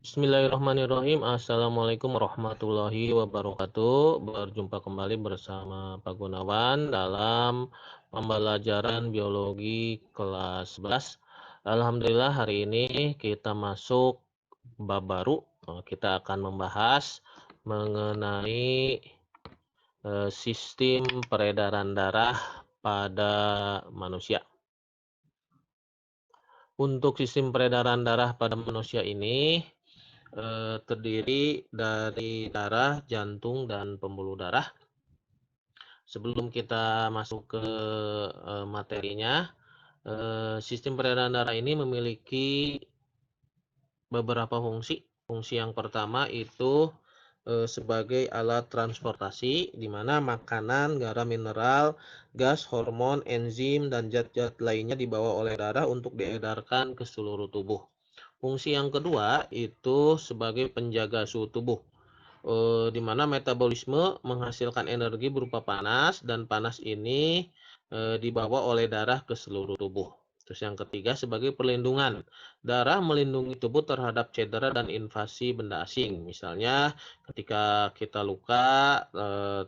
Bismillahirrahmanirrahim. Assalamualaikum warahmatullahi wabarakatuh. Berjumpa kembali bersama Pak Gunawan dalam pembelajaran biologi kelas 11. Alhamdulillah hari ini kita masuk bab baru. Kita akan membahas mengenai sistem peredaran darah pada manusia. Untuk sistem peredaran darah pada manusia ini terdiri dari darah, jantung, dan pembuluh darah. Sebelum kita masuk ke materinya, sistem peredaran darah ini memiliki beberapa fungsi. Fungsi yang pertama itu sebagai alat transportasi, di mana makanan, garam mineral, gas, hormon, enzim, dan zat-zat lainnya dibawa oleh darah untuk diedarkan ke seluruh tubuh. Fungsi yang kedua itu sebagai penjaga suhu tubuh, di mana metabolisme menghasilkan energi berupa panas, dan panas ini dibawa oleh darah ke seluruh tubuh. Terus yang ketiga sebagai perlindungan. Darah melindungi tubuh terhadap cedera dan invasi benda asing. Misalnya ketika kita luka,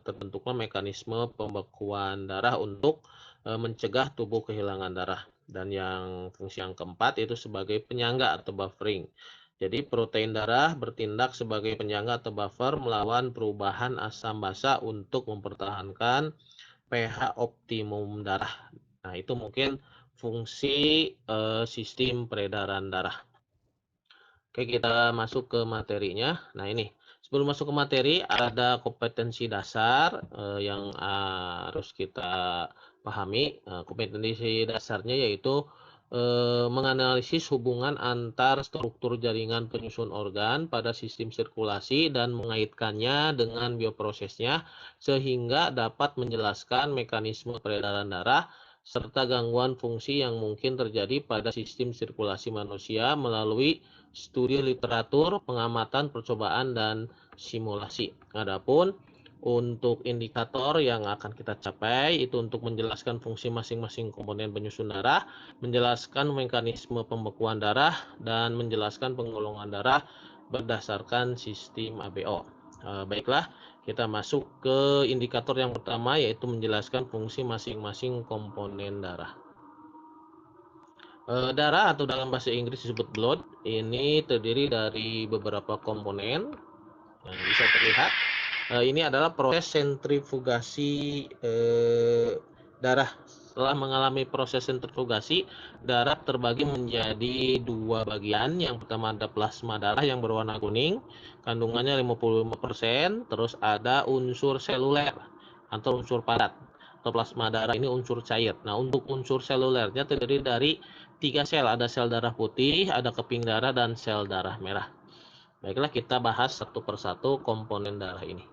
terbentuklah mekanisme pembekuan darah untuk mencegah tubuh kehilangan darah. Dan yang fungsi yang keempat itu sebagai penyangga atau buffering. Jadi protein darah bertindak sebagai penyangga atau buffer melawan perubahan asam basa untuk mempertahankan pH optimum darah. Nah, itu mungkin fungsi sistem peredaran darah. Oke, kita masuk ke materinya. Nah, ini sebelum masuk ke materi ada kompetensi dasar yang harus kita pahami. Kompetensi dasarnya yaitu menganalisis hubungan antar struktur jaringan penyusun organ pada sistem sirkulasi dan mengaitkannya dengan bioprosesnya sehingga dapat menjelaskan mekanisme peredaran darah serta gangguan fungsi yang mungkin terjadi pada sistem sirkulasi manusia melalui studi literatur, pengamatan, percobaan, dan simulasi. Adapun untuk indikator yang akan kita capai itu untuk menjelaskan fungsi masing-masing komponen penyusun darah, menjelaskan mekanisme pembekuan darah, dan menjelaskan penggolongan darah berdasarkan sistem ABO. Baiklah, kita masuk ke indikator yang pertama yaitu menjelaskan fungsi masing-masing komponen darah. Darah atau dalam bahasa Inggris disebut blood ini terdiri dari beberapa komponen yang bisa terlihat. Ini adalah proses sentrifugasi darah. Setelah mengalami proses sentrifugasi, darah terbagi menjadi dua bagian. Yang pertama ada plasma darah yang berwarna kuning, kandungannya 55%, terus ada unsur seluler atau unsur padat. Atau plasma darah ini unsur cair. Nah, untuk unsur selulernya terdiri dari 3 sel, ada sel darah putih, ada keping darah, dan sel darah merah. Baiklah, kita bahas satu persatu komponen darah ini.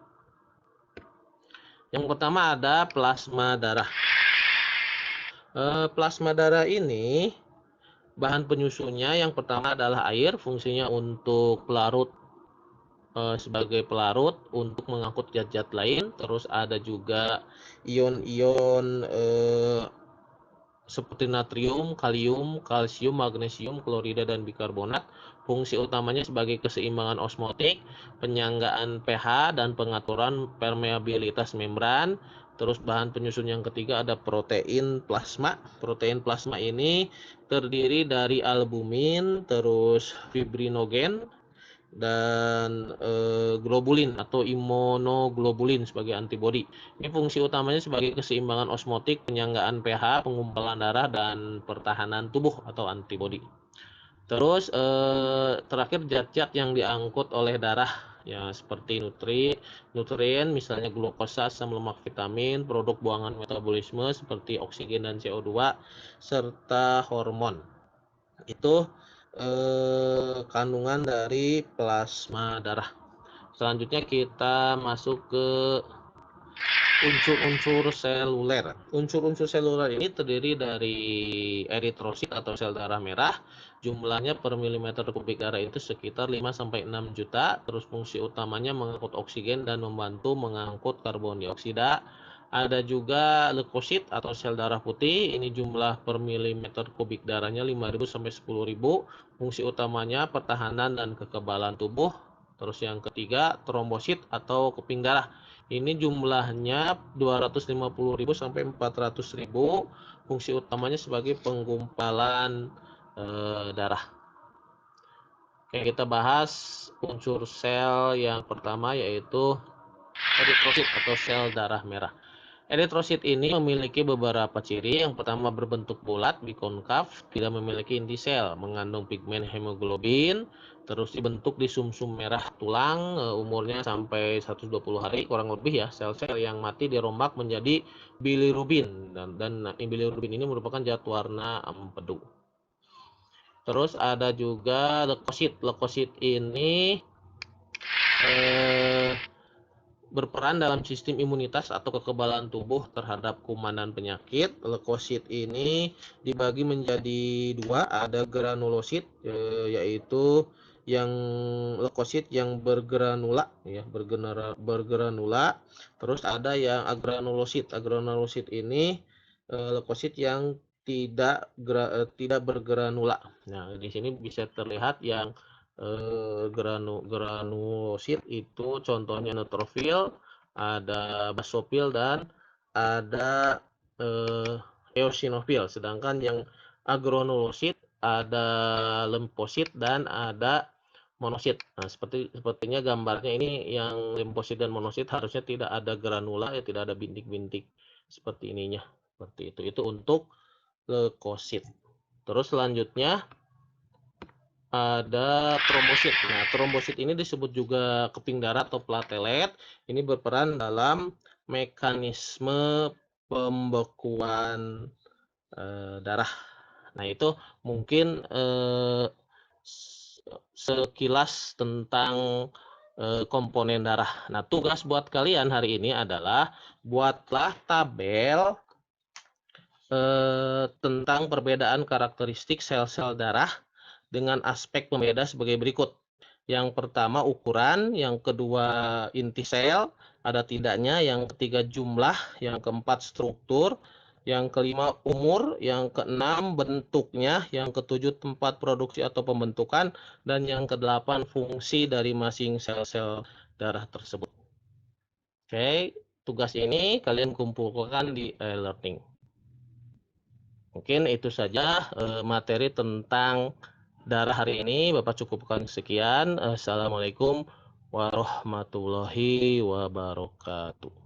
Yang pertama ada plasma darah. Plasma darah ini bahan penyusunnya yang pertama adalah air, fungsinya untuk pelarut, sebagai pelarut untuk mengangkut zat-zat lain. Terus ada juga ion-ion seperti natrium, kalium, kalsium, magnesium, klorida, dan bikarbonat. Fungsi utamanya sebagai keseimbangan osmotik, penyanggaan pH, dan pengaturan permeabilitas membran. Terus bahan penyusun yang ketiga ada protein plasma. Protein plasma ini terdiri dari albumin, terus fibrinogen, dan globulin atau imunoglobulin sebagai antibodi. Ini fungsi utamanya sebagai keseimbangan osmotik, penyanggaan pH, pengumpulan darah, dan pertahanan tubuh atau antibodi. Terus terakhir zat-zat yang diangkut oleh darah ya seperti nutrien misalnya glukosa, asam lemak, vitamin, produk buangan metabolisme seperti oksigen dan CO2 serta hormon. Itu kandungan dari plasma darah. Selanjutnya kita masuk ke unsur-unsur seluler. Unsur-unsur seluler ini terdiri dari eritrosit atau sel darah merah. Jumlahnya per milimeter kubik darah itu sekitar 5-6 juta. Terus fungsi utamanya mengangkut oksigen dan membantu mengangkut karbon dioksida. Ada juga leukosit atau sel darah putih, ini jumlah per milimeter kubik darahnya 5.000 sampai 10.000. Fungsi utamanya pertahanan dan kekebalan tubuh. Terus yang ketiga, trombosit atau keping darah. Ini jumlahnya 250.000 sampai 400.000. Fungsi utamanya sebagai penggumpalan darah. Oke, kita bahas unsur sel yang pertama yaitu eritrosit atau sel darah merah. Eritrosit ini memiliki beberapa ciri. Yang pertama, berbentuk bulat, bikonkav, tidak memiliki inti sel, mengandung pigmen hemoglobin, terus dibentuk di sumsum merah tulang, umurnya sampai 120 hari kurang lebih ya. Sel-sel yang mati dirombak menjadi bilirubin dan bilirubin ini merupakan zat warna empedu. Terus ada juga leukosit. Leukosit ini berperan dalam sistem imunitas atau kekebalan tubuh terhadap kuman dan penyakit. Leukosit ini dibagi menjadi dua, ada granulosit yaitu yang leukosit yang bergranula ya, bergranula. Terus ada yang agranulosit. Agranulosit ini leukosit yang tidak bergranula. Nah, di sini bisa terlihat yang granulosit itu contohnya neutrofil, ada basofil dan ada eosinofil. Sedangkan yang agranulosit ada limfosit dan ada monosit. Nah, sepertinya gambarnya ini yang limfosit dan monosit harusnya tidak ada granula ya, tidak ada bintik-bintik seperti ininya. Seperti itu. Itu untuk leukosit. Terus selanjutnya ada trombosit. Nah, trombosit ini disebut juga keping darah atau platelet. Ini berperan dalam mekanisme pembekuan darah. Nah, itu mungkin sekilas tentang komponen darah. Nah, tugas buat kalian hari ini adalah buatlah tabel tentang perbedaan karakteristik sel-sel darah dengan aspek pembeda sebagai berikut. Yang pertama ukuran, yang kedua inti sel, ada tidaknya, yang ketiga jumlah, yang keempat struktur, yang kelima umur, yang keenam bentuknya, yang ketujuh tempat produksi atau pembentukan, dan yang kedelapan fungsi dari masing sel-sel darah tersebut. Oke, tugas ini kalian kumpulkan di e-learning. Mungkin itu saja materi tentang darah hari ini. Bapak cukupkan sekian. Assalamualaikum warahmatullahi wabarakatuh.